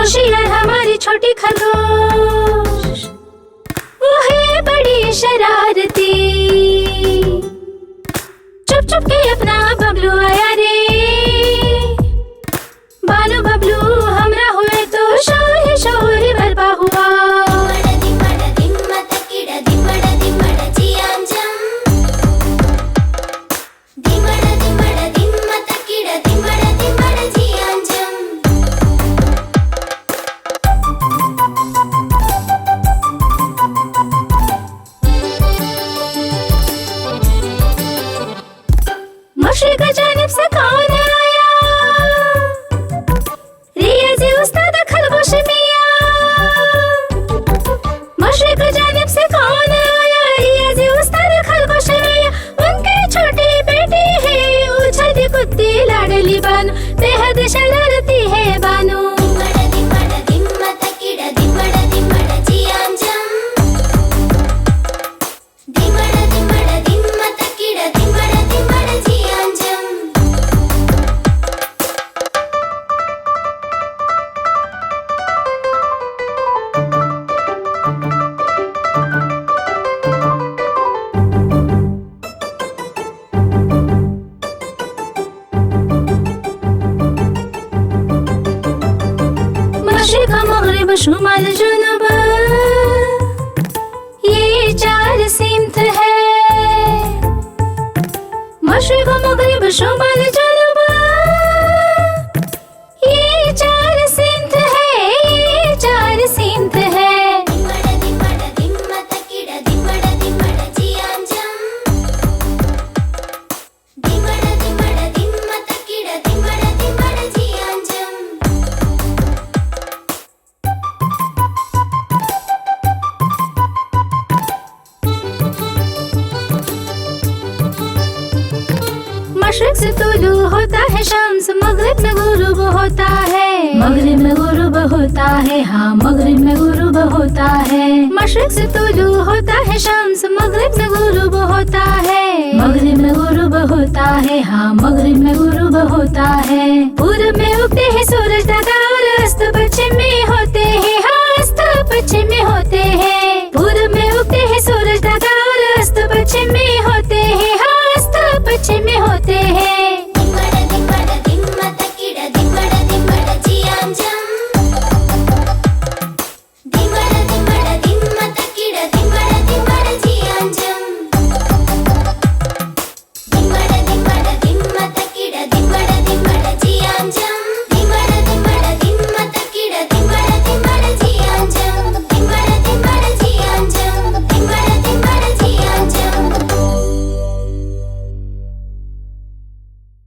होशियार हमारी छोटी खरगोश, वो है बड़ी शरारती। चुप चुप के अपना बबलू आया रे, बानू बबलू हमरा हुए तो शोर ही शोर बरपा हुआ। मशरिक़ जानिब से कौन आया, रियाज़ी उस्ताद खरगोश मियाँ। मशरिक़ जानिब से कौन आया, रियाज़ी उस्ताद खरगोश मियाँ। उनकी छोटी बेटी है उछलती कूदती लाडली बानू, बेहद शरारती है बानू। मशरिक़ मग़रिब शुमाल जुनूब, ये चार सिमत है। मशरिक़ मग़रिब शुमाल जुनूब, ये चार सिमत है, ये चार सिमत है। मशरिक़ से तुलू होता है शाम से, मग़रिब में गुरूब होता है। मग़रिब में गुरूब होता है, हाँ मग़रिब में गुरूब होता है। मशरिक़ से तुलू होता है शाम से, मग़रिब में गुरूब होता है। मग़रिब में गुरूब होता है, हाँ मग़रिब में गुरूब होता है। पूरब में उगते हैं सूरज